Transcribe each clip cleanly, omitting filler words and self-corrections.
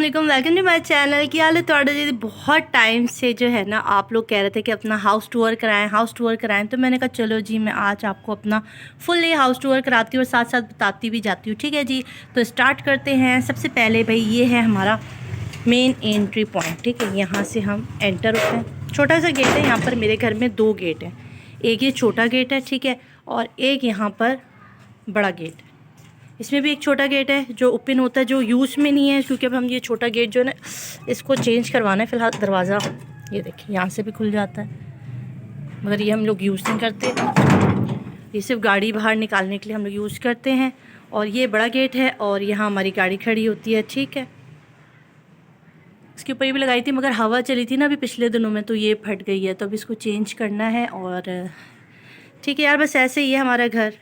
अस्सलाम welcome to my channel. क्या हाल है थोड़ा जी? बहुत टाइम से जो है ना आप लोग कह रहे थे कि अपना हाउस टूर कराएं, तो मैंने कहा चलो जी मैं आज आपको अपना फुल हाउस टूर कराती हूँ और साथ साथ बताती भी जाती हूँ। ठीक है जी, तो स्टार्ट करते हैं। सबसे पहले भाई ये है हमारा मेन एंट्री पॉइंट। ठीक है, यहाँ से हम एंटर होते हैं। छोटा सा गेट है, यहाँ पर मेरे घर में 2 गेट हैं। एक ये छोटा गेट है, ठीक है, और एक यहाँ पर बड़ा गेट है। इसमें भी एक छोटा गेट है जो ओपन होता है, जो यूज़ में नहीं है, क्योंकि अब हम ये छोटा गेट जो है ना इसको चेंज करवाना है। फ़िलहाल दरवाज़ा ये देखिए यहाँ से भी खुल जाता है, मगर ये हम लोग यूज़ नहीं करते, ये सिर्फ गाड़ी बाहर निकालने के लिए हम लोग यूज़ करते हैं। और ये बड़ा गेट है और यहाँ हमारी गाड़ी खड़ी होती है। ठीक है, इसके ऊपर ये भी लगाई थी मगर हवा चली थी ना अभी पिछले दिनों में, तो ये फट गई है, तो अब इसको चेंज करना है। और ठीक है यार, बस ऐसे ही है हमारा घर।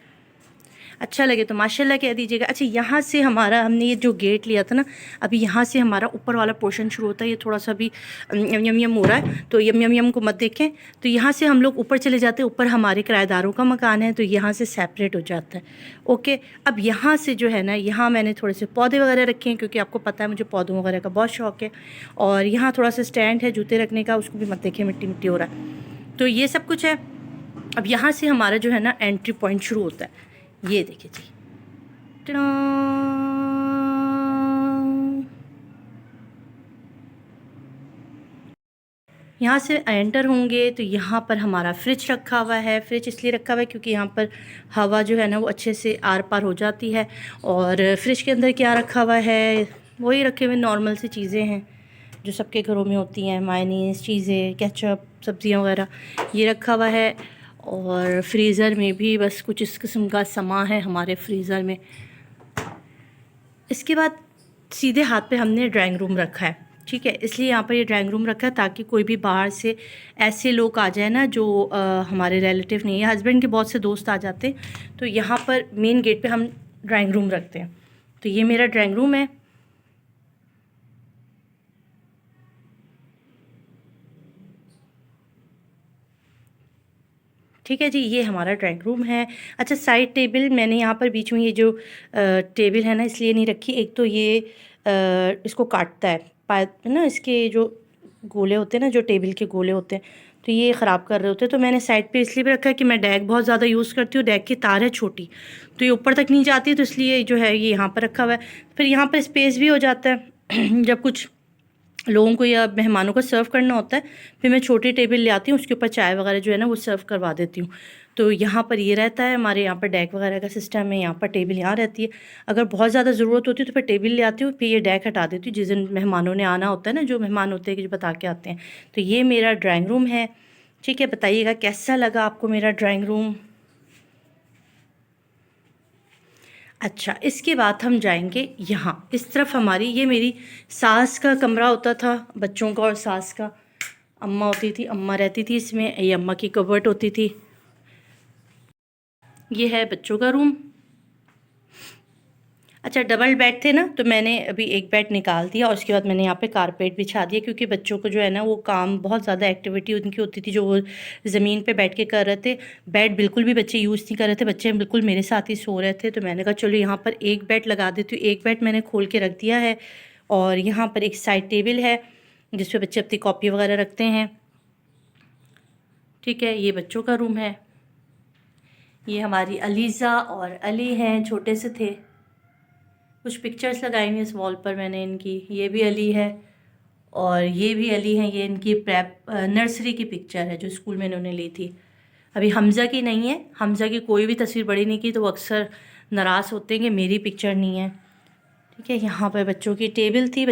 अच्छा लगे तो माशाल्लाह कह दीजिएगा। अच्छा, यहाँ से हमारा हमने ये जो गेट लिया था ना, अभी यहाँ से हमारा ऊपर वाला पोर्शन शुरू होता है। ये थोड़ा सा भी यम यम यम हो रहा है, तो यम यम यम को मत देखें। तो यहाँ से हम लोग ऊपर चले जाते हैं। ऊपर हमारे किराएदारों का मकान है, तो यहाँ से सेपरेट हो जाता है। ओके, अब यहाँ से जो है ना, यहाँ मैंने थोड़े से पौधे वगैरह रखे हैं, क्योंकि आपको पता है मुझे पौधों वगैरह का बहुत शौक़ है। और यहाँ थोड़ा सा स्टैंड है जूते रखने का, उसको भी मत देखें, मिट्टी मिट्टी हो रहा है। तो ये सब कुछ है। अब यहाँ से हमारा जो है ना एंट्री पॉइंट शुरू होता है। ये देखिए जी, यहाँ से एंटर होंगे तो यहाँ पर हमारा फ्रिज रखा हुआ है। फ्रिज इसलिए रखा हुआ है क्योंकि यहाँ पर हवा जो है ना वो अच्छे से आर पार हो जाती है। और फ्रिज के अंदर क्या रखा हुआ है, वही रखे हुए नॉर्मल सी चीज़ें हैं जो सबके घरों में होती हैं, मायनीस चीज़ें, केचप, सब्ज़ियाँ वगैरह, ये रखा हुआ है। और फ्रीज़र में भी बस कुछ इस किस्म का सामान है हमारे फ्रीज़र में। इसके बाद सीधे हाथ पे हमने ड्राइंग रूम रखा है। ठीक है, इसलिए यहाँ पर ये ड्राइंग रूम रखा है ताकि कोई भी बाहर से ऐसे लोग आ जाए ना जो हमारे रिलेटिव नहीं है, हस्बैंड के बहुत से दोस्त आ जाते हैं, तो यहाँ पर मेन गेट पे हम ड्राइंग रूम रखते हैं। तो ये मेरा ड्राइंग रूम है। ठीक है जी, ये हमारा ड्राइंग रूम है। अच्छा, साइड टेबल मैंने यहाँ पर बीच में ये जो टेबल है ना इसलिए नहीं रखी। एक तो ये इसको काटता है ना, इसके जो गोले होते हैं ना, जो टेबल के गोले होते हैं, तो ये ख़राब कर रहे होते हैं। तो मैंने साइड पे इसलिए भी रखा है कि मैं डैक बहुत ज़्यादा यूज़ करती हूँ। डैक की तार है छोटी, तो ये ऊपर तक नहीं जाती, तो इसलिए जो है ये यहाँ पर रखा हुआ है। फिर यहाँ पर स्पेस भी हो जाता है जब कुछ लोगों को या मेहमानों को सर्व करना होता है, फिर मैं छोटी टेबल ले आती हूँ, उसके ऊपर चाय वगैरह जो है ना वो सर्व करवा देती हूँ। तो यहाँ पर ये रहता है, हमारे यहाँ पर डेक वगैरह का सिस्टम है। यहाँ पर टेबल यहाँ रहती है। अगर बहुत ज़्यादा ज़रूरत होती है तो फिर टेबल ले आती हूँ, फिर ये डेक हटा देती हूँ जिस दिन मेहमानों ने आना होता है ना, जो मेहमान होते हैं कि जो बता के आते हैं। तो ये मेरा ड्राइंग रूम है। ठीक है, बताइएगा कैसा लगा आपको मेरा ड्राइंग रूम। अच्छा, इसके बाद हम जाएंगे यहाँ इस तरफ। हमारी ये मेरी सास का कमरा होता था, बच्चों का और सास का। अम्मा होती थी, अम्मा रहती थी इसमें। ये अम्मा की कबर्ट होती थी। ये है बच्चों का रूम। अच्छा, डबल बेड थे ना, तो मैंने अभी एक बेड निकाल दिया और उसके बाद मैंने यहाँ पे कारपेट बिछा दिया, क्योंकि बच्चों को जो है ना वो काम बहुत ज़्यादा एक्टिविटी उनकी होती थी जो वो ज़मीन पे बैठ के कर रहे थे। बेड बिल्कुल भी बच्चे यूज़ नहीं कर रहे थे, बच्चे बिल्कुल मेरे साथ ही सो रहे थे। तो मैंने कहा चलो यहाँ पर एक बेड लगा देती हूँ। एक बेड मैंने खोल के रख दिया है और यहाँ पर एक साइड टेबल है जिस पर बच्चे अपनी कॉपी वगैरह रखते हैं। ठीक है, ये बच्चों का रूम है। ये हमारी अलीज़ा और अली हैं, छोटे से थे। कुछ पिक्चर्स लगाई हुई इस वॉल पर मैंने इनकी। ये भी अली है और ये भी अली है। ये इनकी प्रेप नर्सरी की पिक्चर है जो स्कूल में इन्होंने ली थी। अभी हमज़ा की नहीं है, हमज़ा की कोई भी तस्वीर बड़ी नहीं की तो वो अक्सर नाराज़ होते हैं कि मेरी पिक्चर नहीं है। ठीक है, यहाँ पर बच्चों की टेबल थी,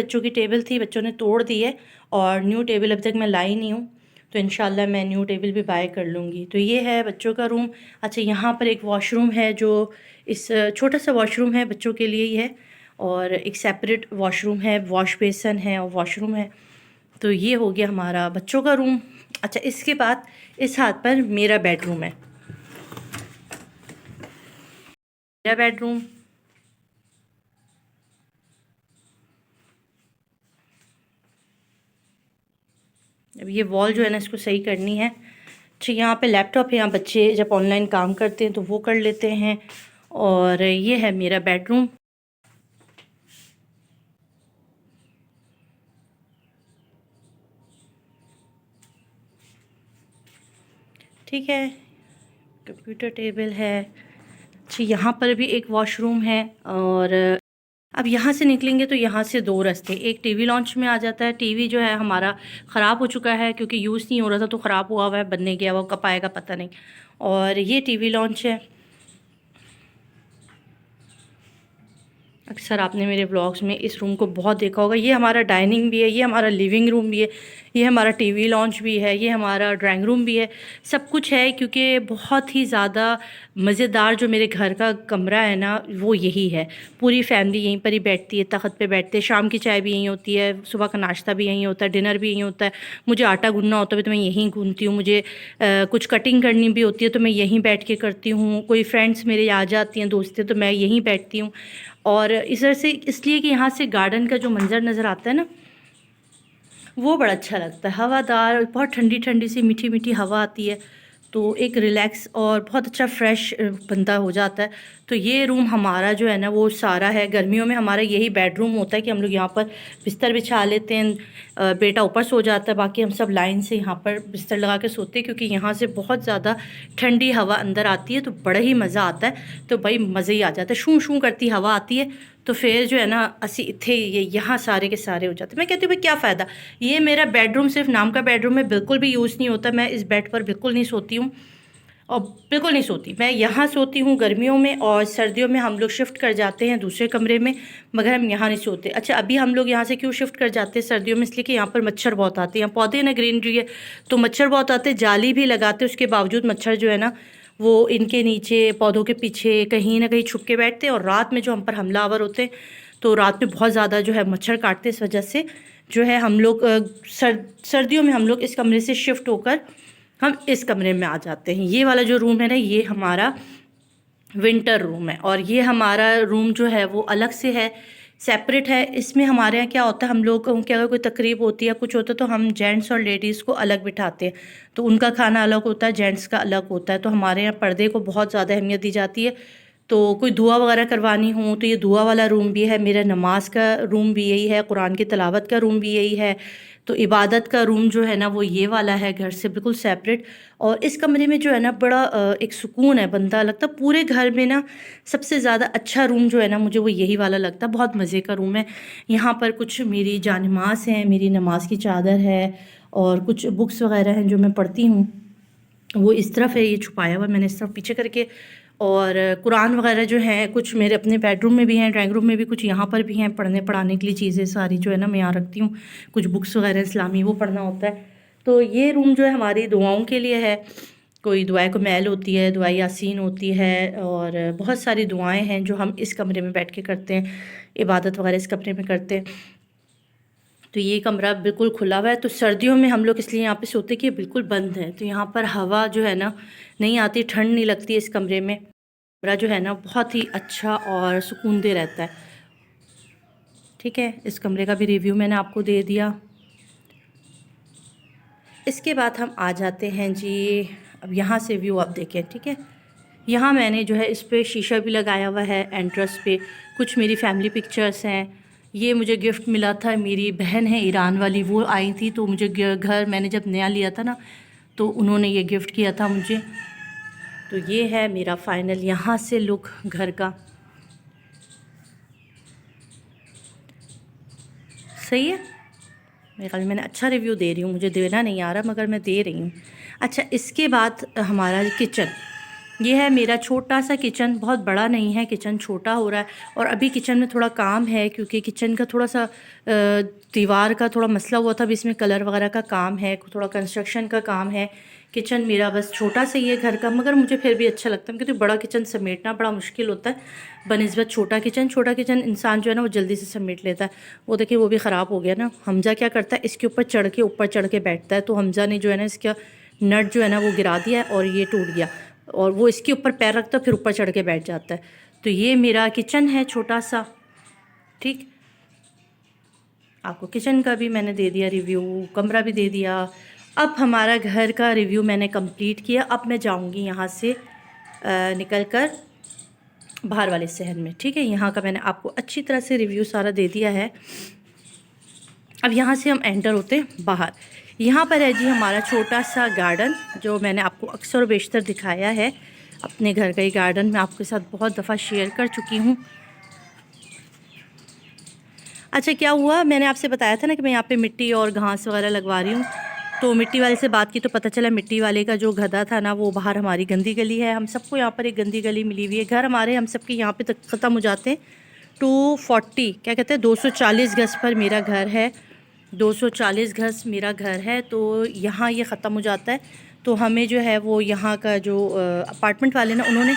बच्चों ने तोड़ दी है और न्यू टेबल अभी तक मैं लाई नहीं हूँ, तो इंशाल्लाह मैं न्यू टेबल भी बाय कर लूँगी। तो ये है बच्चों का रूम। अच्छा, यहाँ पर एक वॉशरूम है, जो इस छोटा सा वॉशरूम है बच्चों के लिए ही है, और एक सेपरेट वॉशरूम है, वॉश बेसन है और वॉशरूम है। तो ये हो गया हमारा बच्चों का रूम। अच्छा, इसके बाद इस हाथ पर मेरा बेडरूम है। मेरा बेडरूम अब ये वॉल जो है ना इसको सही करनी है। अच्छा, यहाँ पे लैपटॉप है, यहाँ बच्चे जब ऑनलाइन काम करते हैं तो वो कर लेते हैं। और ये है मेरा बेडरूम। ठीक है, कंप्यूटर टेबल है। अच्छा, यहाँ पर भी एक वॉशरूम है। और अब यहाँ से निकलेंगे तो यहाँ से दो रास्ते, एक टीवी लॉन्च में आ जाता है। टीवी जो है हमारा ख़राब हो चुका है क्योंकि यूज़ नहीं हो रहा था, तो ख़राब हुआ हुआ है, बनने गया, वो कब आएगा पता नहीं। और ये टीवी लॉन्च है। अक्सर आपने मेरे व्लॉग्स में इस रूम को बहुत देखा होगा। ये हमारा डाइनिंग भी है, ये हमारा लिविंग रूम भी है, ये हमारा टीवी लॉन्च भी है, ये हमारा ड्राइंग रूम भी है। सब कुछ है क्योंकि बहुत ही ज़्यादा मज़ेदार जो मेरे घर का कमरा है ना, वो यही है। पूरी फैमिली यहीं पर ही बैठती है, तख़्त पे बैठते हैं। शाम की चाय भी यहीं होती है, सुबह का नाश्ता भी यहीं होता है, डिनर भी यहीं होता है। मुझे आटा गूँथना होता है तो मैं यहीं गूँथती हूँ। मुझे कुछ कटिंग करनी भी होती है तो मैं यहीं बैठ के करती हूँ। कोई फ्रेंड्स मेरे आ जाती हैं, दोस्तें, तो मैं यहीं बैठती हूँ। और इस तरह से इसलिए कि यहाँ से गार्डन का जो मंज़र नज़र आता है ना, वो बड़ा अच्छा लगता है। हवादार, बहुत ठंडी ठंडी सी मीठी मीठी हवा आती है, तो एक रिलैक्स और बहुत अच्छा फ्रेश बंदा हो जाता है। तो ये रूम हमारा जो है ना वो सारा है। गर्मियों में हमारा यही बेडरूम होता है कि हम लोग यहाँ पर बिस्तर बिछा लेते हैं, बेटा ऊपर सो जाता है, बाकी हम सब लाइन से यहाँ पर बिस्तर लगा के सोते हैं क्योंकि यहाँ से बहुत ज़्यादा ठंडी हवा अंदर आती है, तो बड़ा ही मज़ा आता है। तो भाई मज़े ही आ जाता है, शूँ शूँ करती हवा आती है। तो फिर जो है ना असी इत्थे ये यहाँ सारे के सारे हो जाते। मैं कहती हूँ भाई क्या फ़ायदा, ये मेरा बेडरूम सिर्फ नाम का बेडरूम है, बिल्कुल भी यूज़ नहीं होता। मैं इस बेड पर बिल्कुल नहीं सोती हूँ और बिल्कुल नहीं सोती। मैं यहाँ सोती हूँ गर्मियों में, और सर्दियों में हम लोग शिफ्ट कर जाते हैं दूसरे कमरे में, मगर हम यहाँ नहीं सोते। अच्छा, अभी हम लोग यहाँ से क्यों शिफ्ट कर जाते हैं सर्दियों में? इसलिए कि यहाँ पर मच्छर बहुत आते हैं। यहाँ पौधे ना ग्रीनरी है तो मच्छर बहुत आते हैं। जाली भी लगाते, उसके बावजूद मच्छर जो है ना वो इनके नीचे पौधों के पीछे कहीं ना कहीं छुप के बैठते हैं। और रात में जो हम पर हमलावर होते हैं तो रात में बहुत ज़्यादा जो है मच्छर काटते हैं। इस वजह से जो है हम लोग सर्दियों में हम लोग इस कमरे से शिफ्ट होकर हम इस कमरे में आ जाते हैं। ये वाला जो रूम है ना, ये हमारा विंटर रूम है। और ये हमारा रूम जो है वो अलग से है, सेपरेट है। इसमें हमारे यहाँ क्या होता है, हम लोग की अगर कोई तकरीब होती है, कुछ होता है, तो हम जेंट्स और लेडीज़ को अलग बिठाते हैं। तो उनका खाना अलग होता है, जेंट्स का अलग होता है। तो हमारे यहाँ पर्दे को बहुत ज़्यादा अहमियत दी जाती है। तो कोई दुआ वगैरह करवानी हो तो ये दुआ वाला रूम भी है, मेरा नमाज का रूम भी यही है, कुरान की तिलावत का रूम भी यही है। तो इबादत का रूम जो है ना वो ये वाला है, घर से बिल्कुल सेपरेट। और इस कमरे में जो है ना बड़ा एक सुकून है, बंदा लगता पूरे घर में ना सबसे ज़्यादा अच्छा रूम जो है ना मुझे वो यही वाला लगता है। बहुत मज़े का रूम है। यहाँ पर कुछ मेरी जानमाज़ हैं, मेरी नमाज की चादर है, और कुछ बुक्स वगैरह हैं जो मैं पढ़ती हूँ, वो इस तरफ है, ये छुपाया हुआ मैंने इस तरफ पीछे करके। और कुरान वगैरह जो है कुछ मेरे अपने बेडरूम में भी हैं, ड्राइंग रूम में भी, कुछ यहाँ पर भी हैं। पढ़ने पढ़ाने के लिए चीज़ें सारी जो है ना मैं यहाँ रखती हूँ। कुछ बुक्स वगैरह इस्लामी वो पढ़ना होता है। तो ये रूम जो है हमारी दुआओं के लिए है। कोई दुआएं को मैल होती है, दुआ यासीन होती है, और बहुत सारी दुआएं हैं जो हम इस कमरे में बैठ के करते हैं। इबादत वगैरह इस कमरे में करते हैं। तो ये कमरा बिल्कुल खुला हुआ है। तो सर्दियों में हम लोग इसलिए यहाँ पे सोते कि बिल्कुल बंद है, तो यहाँ पर हवा जो है ना नहीं आती, ठंड नहीं लगती इस कमरे में। कमरा जो है ना बहुत ही अच्छा और सुकून दे रहता है। ठीक है, इस कमरे का भी रिव्यू मैंने आपको दे दिया। इसके बाद हम आ जाते हैं जी, अब यहाँ से व्यू आप देखें। ठीक है, यहाँ मैंने जो है इस पर शीशा भी लगाया हुआ है एंट्रेंस पे। कुछ मेरी फैमिली पिक्चर्स हैं। ये मुझे गिफ्ट मिला था, मेरी बहन है ईरान वाली, वो आई थी तो मुझे घर मैंने जब नया लिया था ना तो उन्होंने ये गिफ्ट किया था मुझे। तो ये है मेरा फाइनल यहाँ से लुक घर का। सही है, मेरे ख्याल में मैंने अच्छा रिव्यू दे रही हूँ, मुझे देना नहीं आ रहा मगर मैं दे रही हूँ। अच्छा, इसके बाद हमारा किचन, ये है मेरा छोटा सा किचन। बहुत बड़ा नहीं है किचन, छोटा हो रहा है। और अभी किचन में थोड़ा काम है क्योंकि किचन का थोड़ा सा दीवार का थोड़ा मसला हुआ था, अभी इसमें कलर वगैरह का काम है, थोड़ा कंस्ट्रक्शन का काम है। किचन मेरा बस छोटा सा ही है घर का, मगर मुझे फिर भी अच्छा लगता है क्योंकि बड़ा किचन समेटना बड़ा मुश्किल होता है बनिस्बत छोटा किचन। छोटा किचन इंसान जो है ना वो जल्दी से समेट लेता है। वो देखिए वो भी ख़राब हो गया ना। हमज़ा क्या करता है, इसके ऊपर चढ़ के बैठता है, तो हमज़ा ने जो है ना इसका नट जो है ना वो गिरा दिया और ये टूट गया। और वो इसके ऊपर पैर रखता है फिर ऊपर चढ़ के बैठ जाता है। तो ये मेरा किचन है छोटा सा। ठीक, आपको किचन का भी मैंने दे दिया रिव्यू, कमरा भी दे दिया। अब हमारा घर का रिव्यू मैंने कंप्लीट किया। अब मैं जाऊंगी यहाँ से निकल कर बाहर वाले शहर में। ठीक है, यहाँ का मैंने आपको अच्छी तरह से रिव्यू सारा दे दिया है। अब यहाँ से हम एंटर होते हैं बाहर। यहाँ पर है जी हमारा छोटा सा गार्डन, जो मैंने आपको अक्सर और बेशतर दिखाया है। अपने घर का ही गार्डन मैं आपके साथ बहुत दफ़ा शेयर कर चुकी हूँ। अच्छा, क्या हुआ, मैंने आपसे बताया था ना कि मैं यहाँ पे मिट्टी और घास वगैरह लगवा रही हूँ। तो मिट्टी वाले से बात की तो पता चला मिट्टी वाले का जो गधा था ना, वो बाहर हमारी गंदी गली है। हम सबको यहाँ पर एक गंदी गली मिली हुई है। घर हमारे हम सबके यहाँ पे तक ख़त्म हो जाते हैं। 240 क्या कहते हैं 240 गज पर मेरा घर है। 240 गज मेरा घर है, तो यहाँ ये ख़त्म हो जाता है। तो हमें जो है वो यहाँ का जो अपार्टमेंट वाले ना, उन्होंने,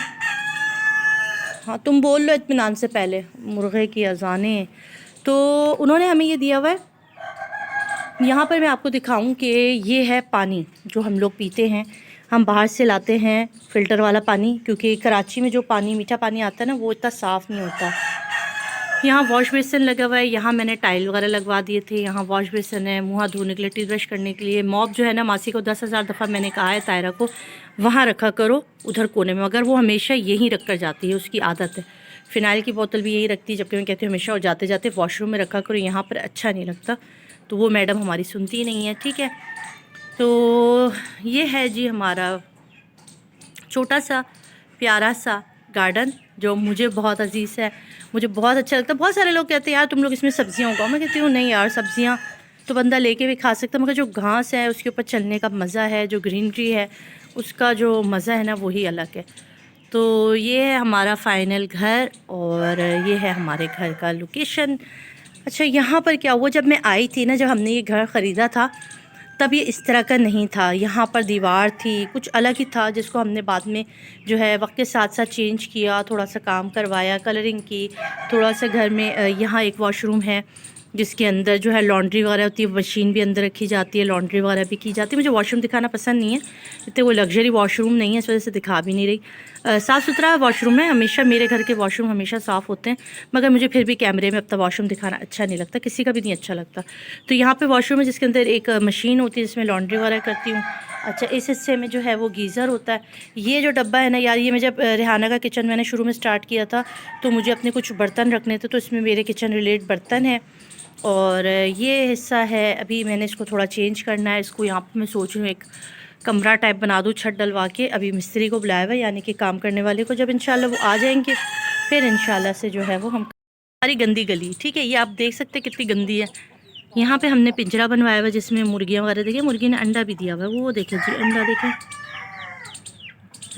हाँ तुम बोल लो इत्मीनान से पहले, मुर्गे की अजानें। तो उन्होंने हमें ये दिया हुआ है। यहाँ पर मैं आपको दिखाऊं कि ये है पानी जो हम लोग पीते हैं। हम बाहर से लाते हैं फ़िल्टर वाला पानी, क्योंकि कराची में जो पानी मीठा पानी आता है ना, वो इतना साफ़ नहीं होता। यहाँ वॉश बेसिन लगा हुआ है। यहाँ मैंने टाइल वगैरह लगवा दिए थे। यहाँ वॉश बेसिन है, मुँह हाथ धोने के लिए, टूथ ब्रश करने के लिए। मॉप जो है ना, मासी को 10,000 दफ़ा मैंने कहा है तायरा को वहाँ रखा करो, उधर कोने में, मगर वो हमेशा यहीं रख कर जाती है, उसकी आदत है। फ़िनाइल की बोतल भी यही रखती है, जबकि मैं कहती हूँ हमेशा और जाते जाते वॉशरूम में रखा करो, यहाँ पर अच्छा नहीं लगता। तो वो मैडम हमारी सुनती ही नहीं है, ठीक है। तो ये है जी हमारा छोटा सा प्यारा सा गार्डन, जो मुझे बहुत अजीज़ है, मुझे बहुत अच्छा लगता है। बहुत सारे लोग कहते हैं यार तुम लोग इसमें सब्जियां उगाओ। मैं कहती हूँ नहीं यार, सब्जियां तो बंदा लेके भी खा सकता है, मगर जो घास है उसके ऊपर चलने का मज़ा है, जो ग्रीनरी है उसका जो मज़ा है ना, वही अलग है। तो ये है हमारा फाइनल घर, और ये है हमारे घर का लोकेशन। अच्छा, यहाँ पर क्या हुआ, जब मैं आई थी ना, जब हमने ये घर ख़रीदा था, तब ये इस तरह का नहीं था। यहाँ पर दीवार थी, कुछ अलग ही था, जिसको हमने बाद में जो है वक्त के साथ साथ चेंज किया, थोड़ा सा काम करवाया, कलरिंग की, थोड़ा सा घर में। यहाँ एक वॉशरूम है जिसके अंदर जो है लॉन्ड्री वगैरह होती है, मशीन भी अंदर रखी जाती है, लॉन्ड्री वगैरह भी की जाती है। मुझे वॉशरूम दिखाना पसंद नहीं है, इतने वो लग्जरी वॉशरूम नहीं है, इस वजह से दिखा भी नहीं रही। साफ़ सुथरा वॉशरूम है, हमेशा मेरे घर के वॉशरूम हमेशा साफ़ होते हैं, मगर मुझे फिर भी कैमरे में अपना वॉशरूम दिखाना अच्छा नहीं लगता, किसी का भी नहीं अच्छा लगता। तो यहाँ पे वॉशरूम है जिसके अंदर एक मशीन होती है जिसमें लॉन्ड्री वगैरह करती हूँ। अच्छा, इस हिस्से में जो है वो गीज़र होता है। ये जो डब्बा है ना यार, ये मैं जब रेहाना का किचन मैंने शुरू में स्टार्ट किया था, तो मुझे अपने कुछ बर्तन रखने थे, तो इसमें मेरे किचन रिलेटेड बर्तन है। और ये हिस्सा है, अभी मैंने इसको थोड़ा चेंज करना है। इसको यहाँ पर मैं सोच रही हूँ एक कमरा टाइप बना दूँ, छत डलवा के। अभी मिस्त्री को बुलाया हुआ है, यानी कि काम करने वाले को, जब इंशाल्लाह वो आ जाएंगे फिर इंशाल्लाह से जो है वो हम। हमारी गंदी गली, ठीक है, ये आप देख सकते हैं कितनी गंदी है। यहाँ पे हमने पिंजरा बनवाया हुआ जिसमें मुर्गियाँ वगैरह, देखिए मुर्गी ने अंडा भी दिया हुआ है, वो देखें जी अंडा, देखें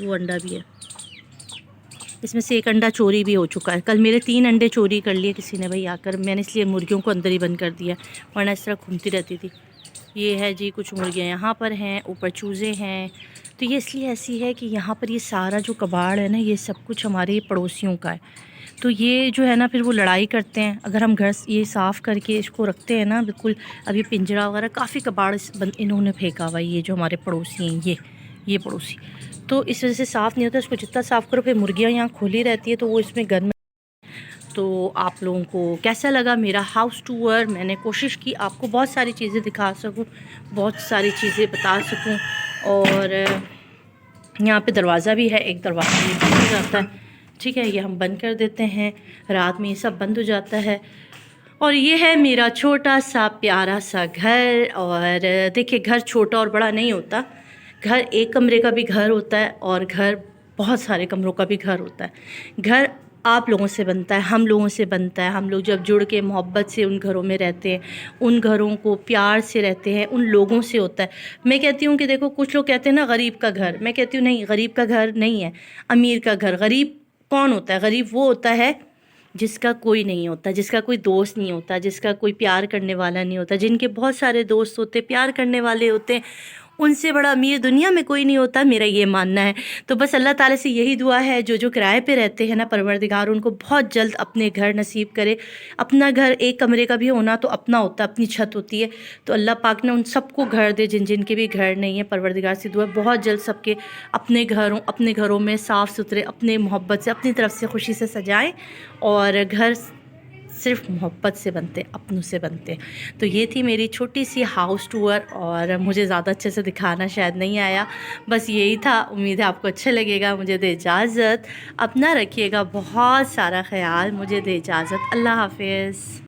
वो अंडा भी है। इसमें से एक अंडा चोरी भी हो चुका है। कल मेरे 3 अंडे चोरी कर लिए किसी ने भाई आकर, मैंने इसलिए मुर्गियों को अंदर ही बंद कर दिया, वरना इस तरह घूमती रहती थी। ये है जी, कुछ मुर्गियाँ यहाँ पर हैं, ऊपर चूज़े हैं। तो ये इसलिए ऐसी है कि यहाँ पर ये सारा जो कबाड़ है ना, ये सब कुछ हमारे पड़ोसियों का है। तो ये जो है ना, फिर वो लड़ाई करते हैं। अगर हम घर ये साफ़ करके इसको रखते हैं ना बिल्कुल, अब ये पिंजरा वगैरह काफ़ी कबाड़ इन्होंने फेंका हुआ है, ये जो हमारे पड़ोसी हैं, ये पड़ोसी। तो इस वजह से साफ़ नहीं होता, इसको जितना साफ़ करो, फिर मुर्गियाँ यहाँ खुली रहती है, तो वो इसमें गर्म। तो आप लोगों को कैसा लगा मेरा हाउस टूर? मैंने कोशिश की आपको बहुत सारी चीज़ें दिखा सकूं, बहुत सारी चीज़ें बता सकूं। और यहाँ पे दरवाज़ा भी है, एक दरवाज़ा ये बंद हो जाता है, ठीक है, ये हम बंद कर देते हैं, रात में ये सब बंद हो जाता है। और ये है मेरा छोटा सा प्यारा सा घर। और देखिए, घर छोटा और बड़ा नहीं होता, घर एक कमरे का भी घर होता है, और घर बहुत सारे कमरों का भी घर होता है। घर आप लोगों से बनता है, हम लोगों से बनता है। हम लोग जब जुड़ के मोहब्बत से उन घरों में रहते हैं, उन घरों को प्यार से रहते हैं, उन लोगों से होता है। मैं कहती हूँ कि देखो, कुछ लोग कहते हैं ना गरीब का घर, मैं कहती हूँ नहीं, गरीब का घर नहीं है, अमीर का घर। गरीब कौन होता है? गरीब वो होता है जिसका कोई नहीं होता, जिसका कोई दोस्त नहीं होता, जिसका कोई प्यार करने वाला नहीं होता। जिनके बहुत सारे दोस्त होते, प्यार करने वाले होते, उनसे बड़ा अमीर दुनिया में कोई नहीं होता, मेरा ये मानना है। तो बस अल्लाह ताला से यही दुआ है, जो किराए पे रहते हैं ना, परवरदिगार उनको बहुत जल्द अपने घर नसीब करे। अपना घर एक कमरे का भी होना तो अपना होता है, अपनी छत होती है। तो अल्लाह पाक ने उन सबको घर दे जिन जिन के भी घर नहीं है। परवरदिगार से दुआ बहुत जल्द सबके अपने घरों में साफ़ सुथरे, अपने मोहब्बत से, अपनी तरफ से खुशी से सजाएं। और घर सिर्फ मोहब्बत से बनते, अपनों से बनते। तो ये थी मेरी छोटी सी हाउस टूर, और मुझे ज़्यादा अच्छे से दिखाना शायद नहीं आया, बस यही था। उम्मीद है आपको अच्छा लगेगा। मुझे दे इजाज़त, अपना रखिएगा बहुत सारा ख्याल, मुझे दे इजाज़त, अल्लाह हाफ़िज़।